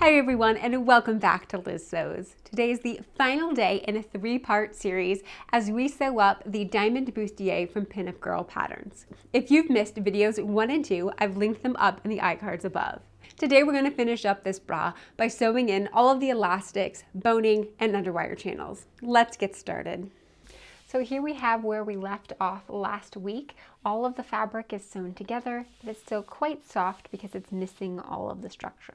Hey everyone, and welcome back to Liz Sews. Today is the final day in a 3-part series as we sew up the Diamond Bustier from Pinup Girl Patterns. If you've missed videos 1 and 2, I've linked them up in the iCards above. Today we're going to finish up this bra by sewing in all of the elastics, boning, and underwire channels. Let's get started. So here we have where we left off last week. All of the fabric is sewn together, but it's still quite soft because it's missing all of the structure.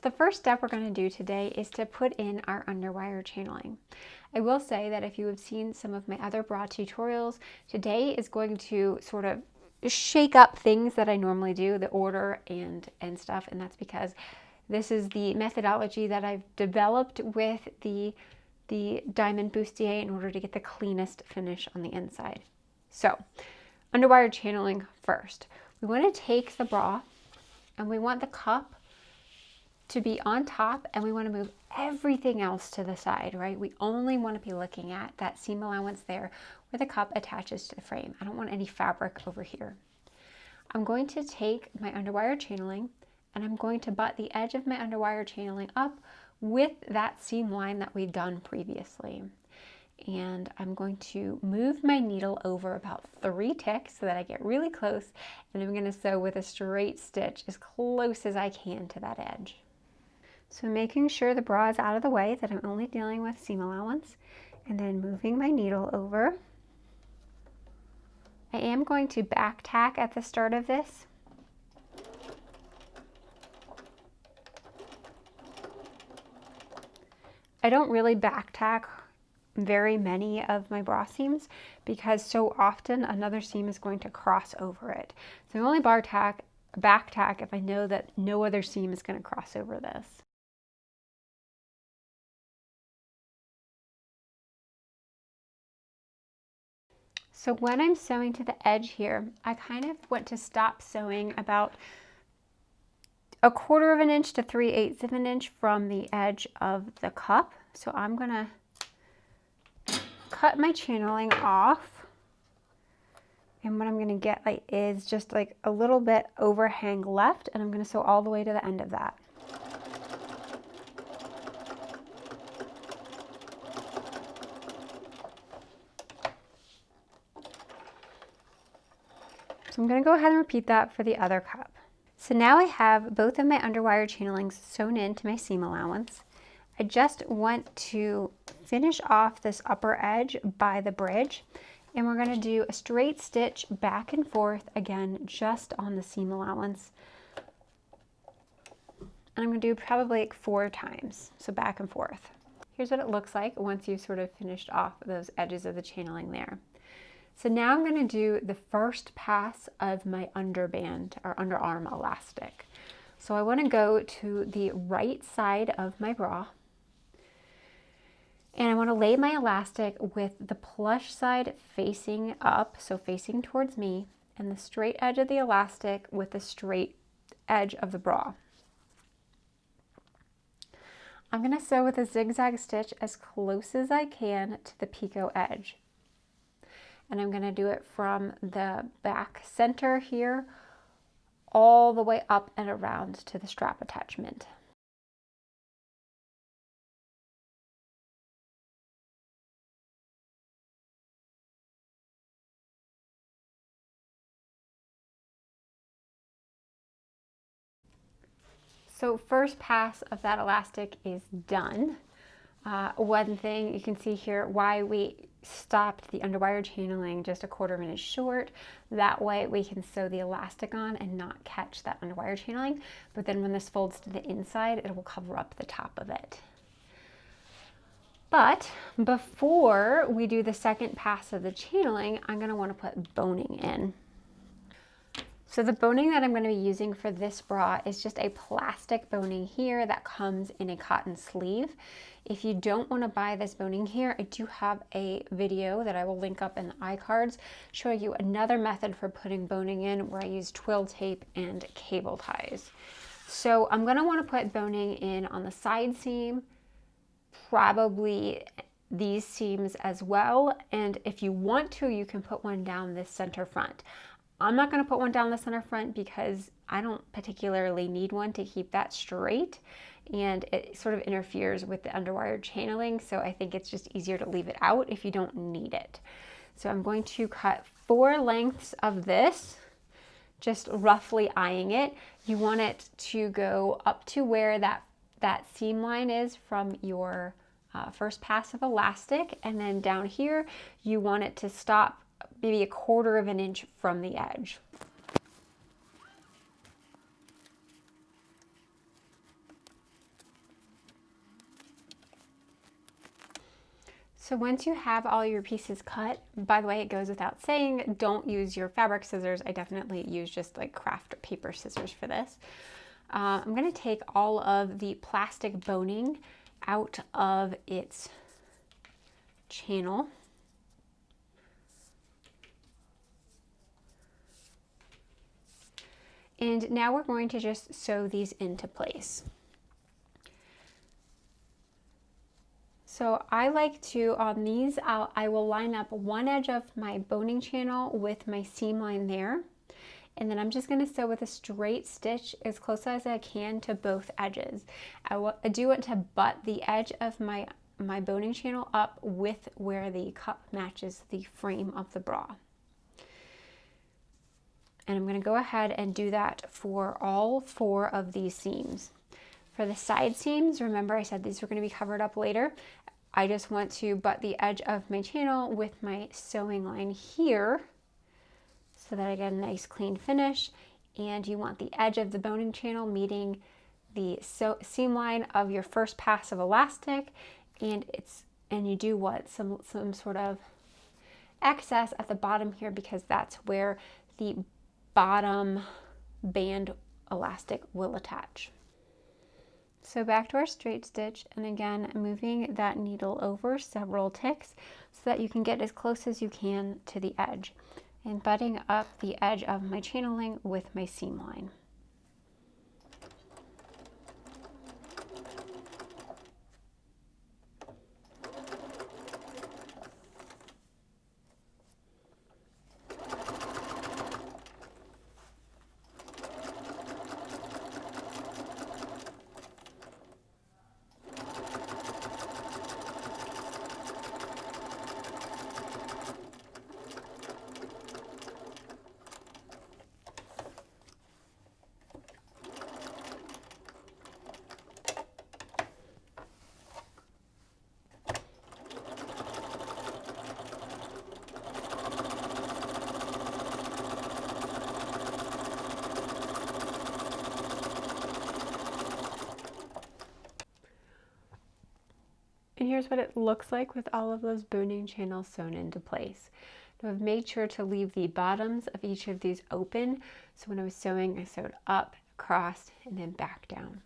The first step we're going to do today is to put in our underwire channeling. I will say that if you have seen some of my other bra tutorials, today is going to sort of shake up things that I normally do, the order and stuff, and that's because this is the methodology that I've developed with the Diamond Bustier in order to get the cleanest finish on the inside. So, underwire channeling first. We want to take the bra and we want the cup to be on top, and we want to move everything else to the side, right? We only want to be looking at that seam allowance there where the cup attaches to the frame. I don't want any fabric over here. I'm going to take my underwire channeling and I'm going to butt the edge of my underwire channeling up with that seam line that we've done previously. And I'm going to move my needle over about 3 ticks so that I get really close, and I'm going to sew with a straight stitch as close as I can to that edge. So making sure the bra is out of the way, that I'm only dealing with seam allowance, and then moving my needle over. I am going to back tack at the start of this. I don't really back tack very many of my bra seams because so often another seam is going to cross over it. So I only back tack if I know that no other seam is going to cross over this. So when I'm sewing to the edge here, I kind of want to stop sewing about 1/4 of an inch to 3/8 of an inch from the edge of the cup. So I'm gonna cut my channeling off, and what I'm gonna get is just like a little bit overhang left, and I'm gonna sew all the way to the end of that. So I'm going to go ahead and repeat that for the other cup. So now I have both of my underwire channelings sewn into my seam allowance. I just want to finish off this upper edge by the bridge, and we're going to do a straight stitch back and forth again just on the seam allowance. And I'm going to do probably like 4 times, so back and forth. Here's what it looks like once you've sort of finished off those edges of the channeling there. So now I'm going to do the first pass of my underband or underarm elastic. So I want to go to the right side of my bra, and I want to lay my elastic with the plush side facing up, so facing towards me, and the straight edge of the elastic with the straight edge of the bra. I'm going to sew with a zigzag stitch as close as I can to the picot edge. And I'm going to do it from the back center here all the way up and around to the strap attachment. So first pass of that elastic is done. One thing you can see here, why we stopped the underwire channeling just 1/4 minute short. That way we can sew the elastic on and not catch that underwire channeling. But then when this folds to the inside, it will cover up the top of it. But before we do the second pass of the channeling, I'm going to want to put boning in. So the boning that I'm going to be using for this bra is just a plastic boning here that comes in a cotton sleeve. If you don't want to buy this boning here, I do have a video that I will link up in the iCards showing you another method for putting boning in where I use twill tape and cable ties. So I'm going to want to put boning in on the side seam, probably these seams as well, and if you want to, you can put one down this center front. I'm not going to put one down the center front because I don't particularly need one to keep that straight, and it sort of interferes with the underwire channeling, so I think it's just easier to leave it out if you don't need it. So I'm going to cut 4 lengths of this, just roughly eyeing it. You want it to go up to where that seam line is from your first pass of elastic, and then down here you want it to stop maybe 1/4 of an inch from the edge. So once you have all your pieces cut, by the way, it goes without saying, don't use your fabric scissors. I definitely use just like craft paper scissors for this. I'm going to take all of the plastic boning out of its channel. And now we're going to just sew these into place. So I like to, on these, I will line up one edge of my boning channel with my seam line there. And then I'm just going to sew with a straight stitch as close as I can to both edges. I do want to butt the edge of my boning channel up with where the cup matches the frame of the bra. And I'm going to go ahead and do that for all 4 of these seams. For the side seams, remember I said these were going to be covered up later. I just want to butt the edge of my channel with my sewing line here so that I get a nice clean finish. And you want the edge of the boning channel meeting the seam line of your first pass of elastic, and you do want some sort of excess at the bottom here because that's where the bottom band elastic will attach. So back to our straight stitch, and again moving that needle over several ticks so that you can get as close as you can to the edge, and butting up the edge of my channeling with my seam line. And here's what it looks like with all of those boning channels sewn into place. Now I've made sure to leave the bottoms of each of these open, so when I was sewing, I sewed up, across, and then back down.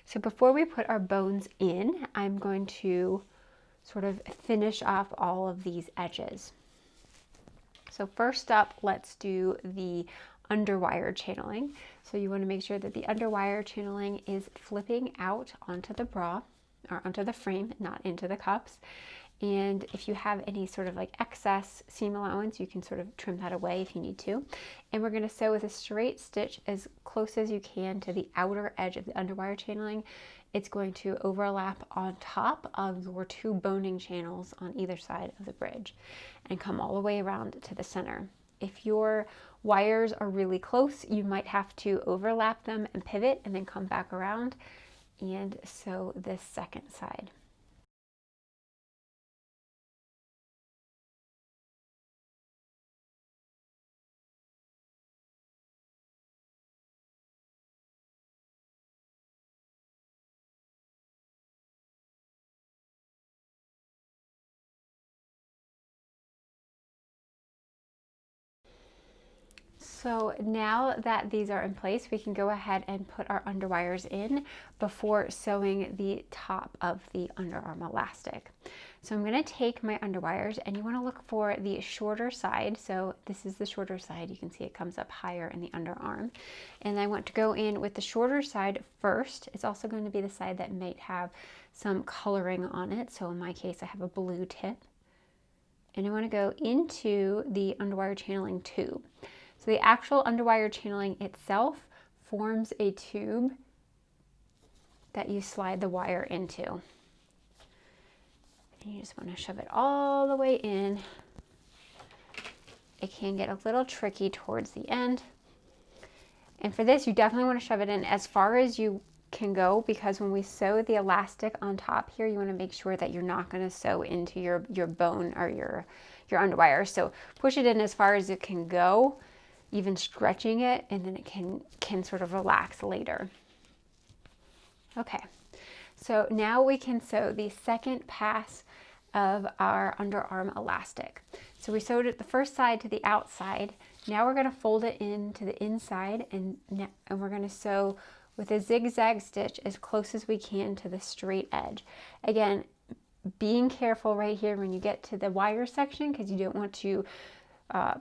So before we put our bones in, I'm going to sort of finish off all of these edges. So first up, let's do the underwire channeling. So you want to make sure that the underwire channeling is flipping out onto the bra, or onto the frame, not into the cups. And if you have any sort of like excess seam allowance, you can sort of trim that away if you need to. And we're going to sew with a straight stitch as close as you can to the outer edge of the underwire channeling. It's going to overlap on top of your 2 boning channels on either side of the bridge and come all the way around to the center. If your wires are really close, you might have to overlap them and pivot and then come back around and sew this second side. So now that these are in place, we can go ahead and put our underwires in before sewing the top of the underarm elastic. So I'm going to take my underwires, and you want to look for the shorter side. So this is the shorter side. You can see it comes up higher in the underarm. And I want to go in with the shorter side first. It's also going to be the side that might have some coloring on it. So in my case, I have a blue tip. And I want to go into the underwire channeling tube. So the actual underwire channeling itself forms a tube that you slide the wire into. And you just want to shove it all the way in. It can get a little tricky towards the end. And for this, you definitely want to shove it in as far as you can go, because when we sew the elastic on top here, you want to make sure that you're not going to sew into your bone or your underwire. So push it in as far as it can go, even stretching it, and then it can sort of relax later. Okay, so now we can sew the second pass of our underarm elastic. So we sewed it the first side to the outside. Now we're going to fold it into the inside, and we're going to sew with a zigzag stitch as close as we can to the straight edge. Again, being careful right here when you get to the wire section, because you don't want to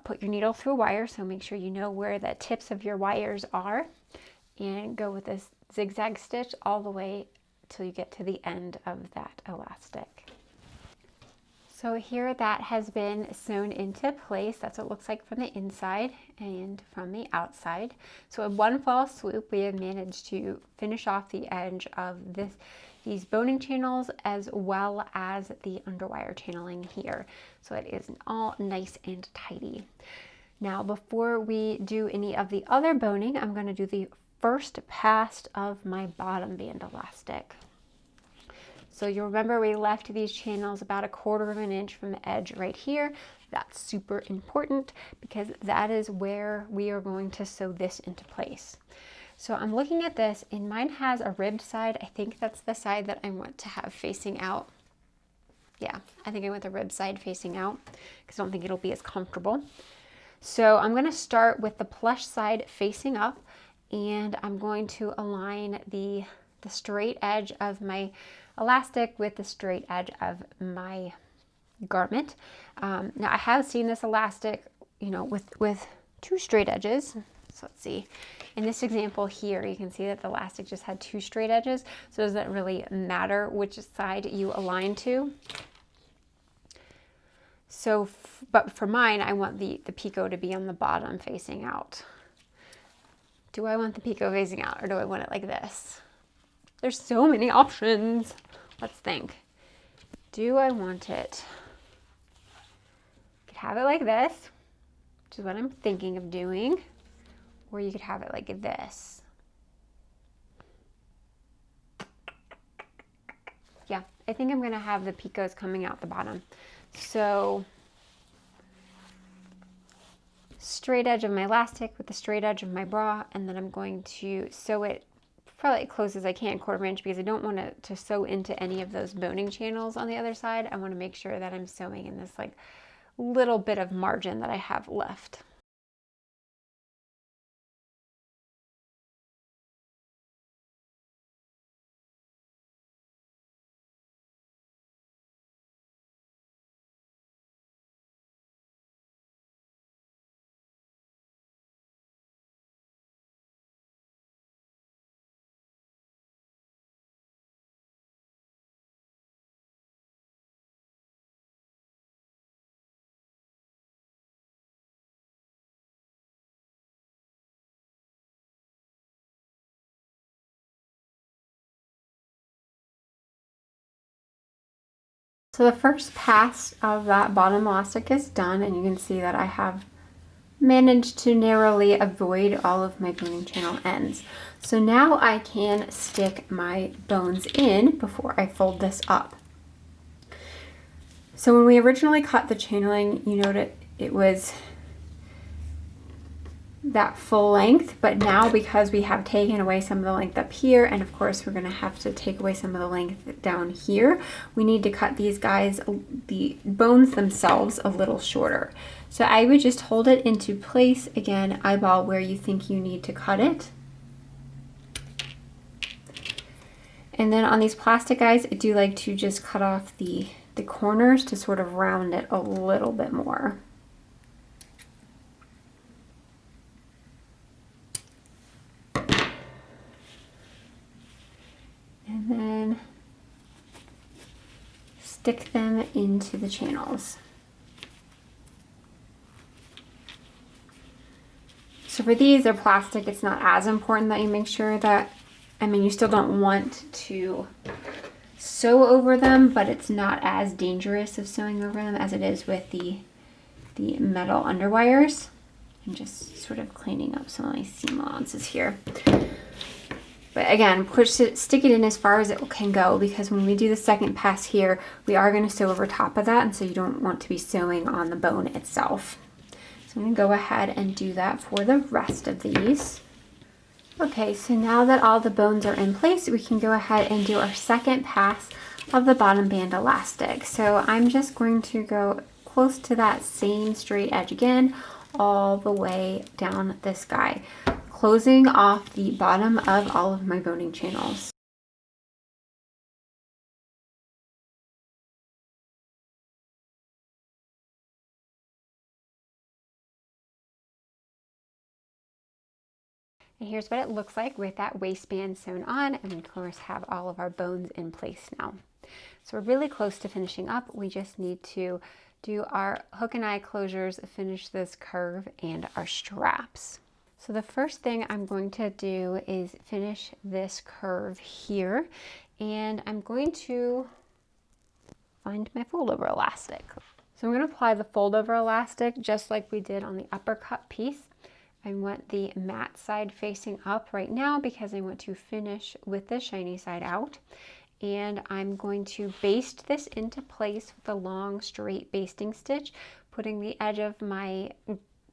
put your needle through a wire, so make sure you know where the tips of your wires are, and go with this zigzag stitch all the way till you get to the end of that elastic. So here that has been sewn into place. That's what it looks like from the inside and from the outside. So in one fell swoop, we have managed to finish off the edge of these boning channels as well as the underwire channeling here. So it is all nice and tidy. Now, before we do any of the other boning, I'm going to do the first pass of my bottom band elastic. So you'll remember we left these channels about 1/4 of an inch from the edge right here. That's super important because that is where we are going to sew this into place. So I'm looking at this, and mine has a ribbed side. I think that's the side that I want to have facing out. Yeah, I think I want the rib side facing out because I don't think it'll be as comfortable. So I'm going to start with the plush side facing up, and I'm going to align the straight edge of my elastic with the straight edge of my garment. Now I have seen this elastic, with 2 straight edges. So let's see. In this example here, you can see that the elastic just had 2 straight edges. So it doesn't really matter which side you align to. So, but for mine, I want the picot to be on the bottom facing out. Do I want the picot facing out, or do I want it like this? There's so many options. Let's think. Do I want it? You could have it like this, which is what I'm thinking of doing, or you could have it like this. Yeah, I think I'm going to have the picots coming out the bottom. So straight edge of my elastic with the straight edge of my bra, and then I'm going to sew it probably as close as I can, 1/4 inch, because I don't want to sew into any of those boning channels on the other side. I want to make sure that I'm sewing in this like little bit of margin that I have left. So the first pass of that bottom elastic is done, and you can see that I have managed to narrowly avoid all of my boning channel ends. So now I can stick my bones in before I fold this up. So when we originally cut the channeling, you noted it was that full length, but now because we have taken away some of the length up here, and of course we're going to have to take away some of the length down here, we need to cut these guys, the bones themselves, a little shorter. So I would just hold it into place, again, eyeball where you think you need to cut it. And then on these plastic guys, I do like to just cut off the corners to sort of round it a little bit more. And then stick them into the channels. So for these, they're plastic. It's not as important that you make sure that, I mean, you still don't want to sew over them, but it's not as dangerous of sewing over them as it is with the metal underwires. I'm just sort of cleaning up some of my seam allowances here. But again, stick it in as far as it can go, because when we do the second pass here, we are going to sew over top of that, and so you don't want to be sewing on the bone itself. So I'm going to go ahead and do that for the rest of these. Okay, so now that all the bones are in place, we can go ahead and do our second pass of the bottom band elastic. So I'm just going to go close to that same straight edge again, all the way down this guy, closing off the bottom of all of my boning channels. And here's what it looks like with that waistband sewn on, and we of course have all of our bones in place now. So we're really close to finishing up. We just need to do our hook and eye closures, finish this curve, and our straps. So the first thing I'm going to do is finish this curve here, and I'm going to find my fold over elastic. So I'm going to apply the fold over elastic just like we did on the uppercut piece. I want the matte side facing up right now because I want to finish with the shiny side out. And I'm going to baste this into place with a long straight basting stitch, putting the edge of my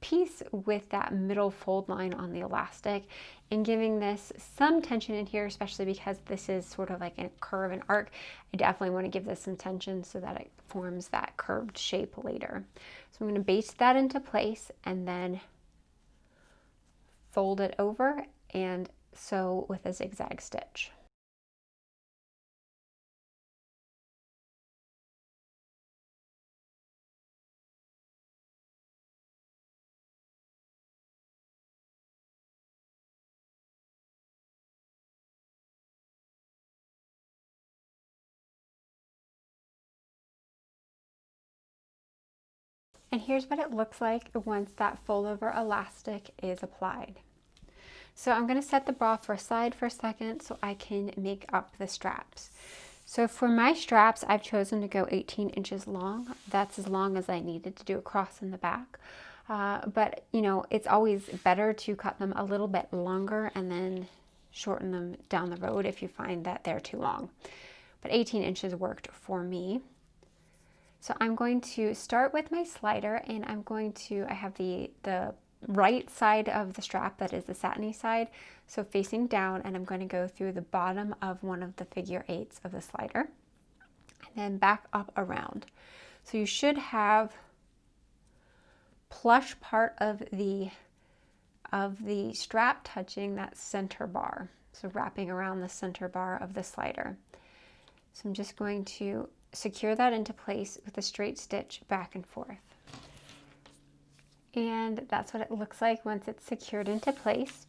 piece with that middle fold line on the elastic and giving this some tension in here, especially because this is sort of like a curve and arc. I definitely want to give this some tension so that it forms that curved shape later. So I'm going to baste that into place and then fold it over and sew with a zigzag stitch. And here's what it looks like once that fold over elastic is applied. So I'm going to set the bra aside for a second so I can make up the straps. So for my straps, I've chosen to go 18 inches long. That's as long as I needed to do a cross in the back. But you know, it's always better to cut them a little bit longer and then shorten them down the road if you find that they're too long. But 18 inches worked for me. So I'm going to start with my slider, and I have the right side of the strap, that is the satiny side, so facing down, and I'm going to go through the bottom of one of the figure eights of the slider and then back up around. So you should have plush part of the strap touching that center bar, so wrapping around the center bar of the slider. So I'm just going to secure that into place with a straight stitch back and forth. And that's what it looks like once it's secured into place.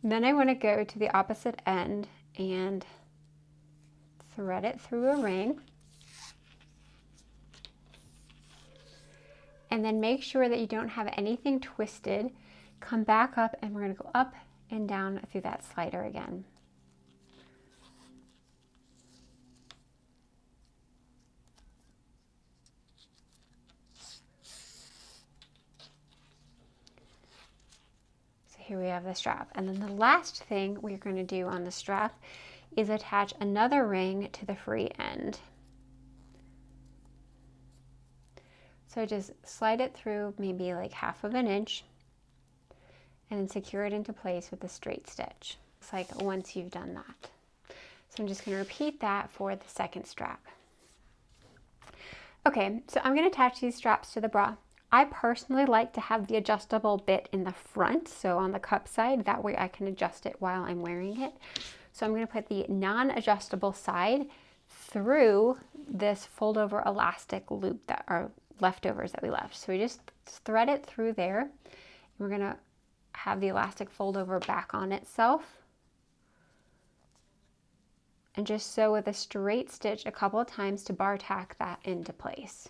And then I want to go to the opposite end and thread it through a ring. And then make sure that you don't have anything twisted. Come back up, and we're going to go up and down through that slider again. Here we have the strap. And then the last thing we're going to do on the strap is attach another ring to the free end. So just slide it through maybe like 1/2 inch and then secure it into place with a straight stitch. It's like once you've done that. So I'm just going to repeat that for the second strap. Okay, so I'm going to attach these straps to the bra. I personally like to have the adjustable bit in the front, so on the cup side, that way I can adjust it while I'm wearing it. So I'm going to put the non-adjustable side through this fold over elastic loop that are leftovers that we left. So we just thread it through there, and we're going to have the elastic fold over back on itself. And just sew with a straight stitch a couple of times to bar tack that into place.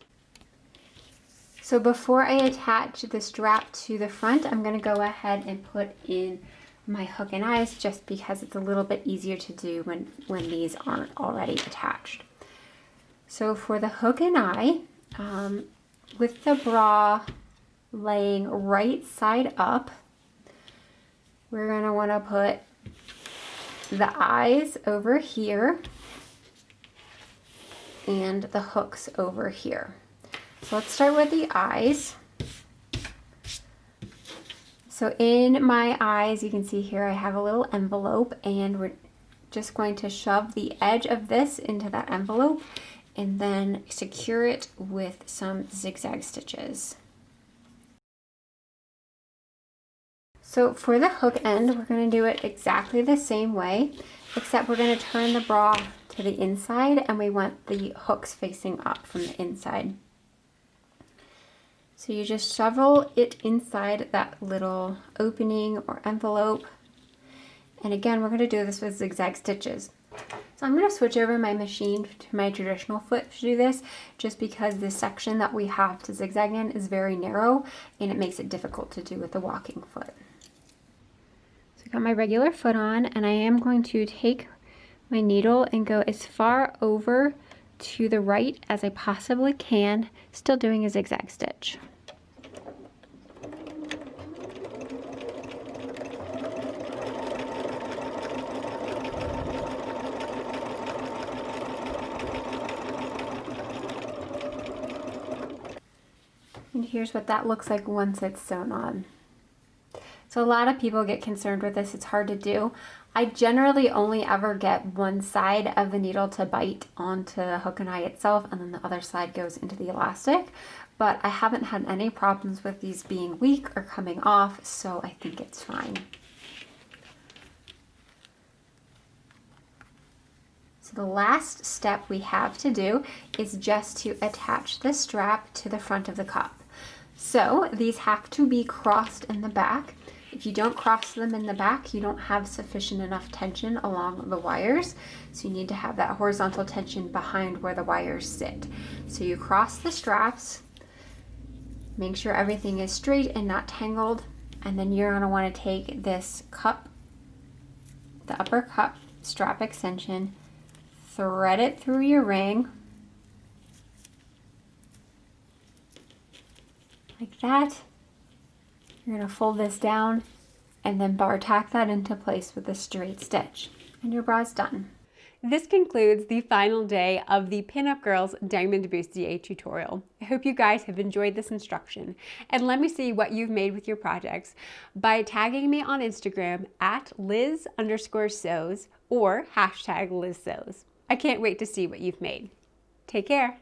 So before I attach the strap to the front, I'm going to go ahead and put in my hook and eyes just because it's a little bit easier to do when these aren't already attached. So for the hook and eye, with the bra laying right side up, we're going to want to put the eyes over here and the hooks over here. So let's start with the eyes. So in my eyes, you can see here I have a little envelope, and we're just going to shove the edge of this into that envelope and then secure it with some zigzag stitches. So for the hook end, we're going to do it exactly the same way, except we're going to turn the bra to the inside, and we want the hooks facing up from the inside. So you just shovel it inside that little opening or envelope. And again, we're going to do this with zigzag stitches. So I'm going to switch over my machine to my traditional foot to do this, just because the section that we have to zigzag in is very narrow and it makes it difficult to do with the walking foot. So I got my regular foot on, and I am going to take my needle and go as far over to the right as I possibly can, still doing a zigzag stitch. And here's what that looks like once it's sewn on. So a lot of people get concerned with this. It's hard to do. I generally only ever get one side of the needle to bite onto the hook and eye itself, and then the other side goes into the elastic. But I haven't had any problems with these being weak or coming off, so I think it's fine. So the last step we have to do is just to attach the strap to the front of the cup. So these have to be crossed in the back. If you don't cross them in the back, you don't have sufficient enough tension along the wires. So you need to have that horizontal tension behind where the wires sit. So you cross the straps, make sure everything is straight and not tangled, and then you're going to want to take this cup, the upper cup strap extension, thread it through your ring like that. You're going to fold this down and then bar tack that into place with a straight stitch, and your bra's done. This concludes the final day of the Pinup Girls Diamond Bustier tutorial. I hope you guys have enjoyed this instruction, and let me see what you've made with your projects by tagging me on Instagram at Liz_sews or #LizSews. I can't wait to see what you've made. Take care.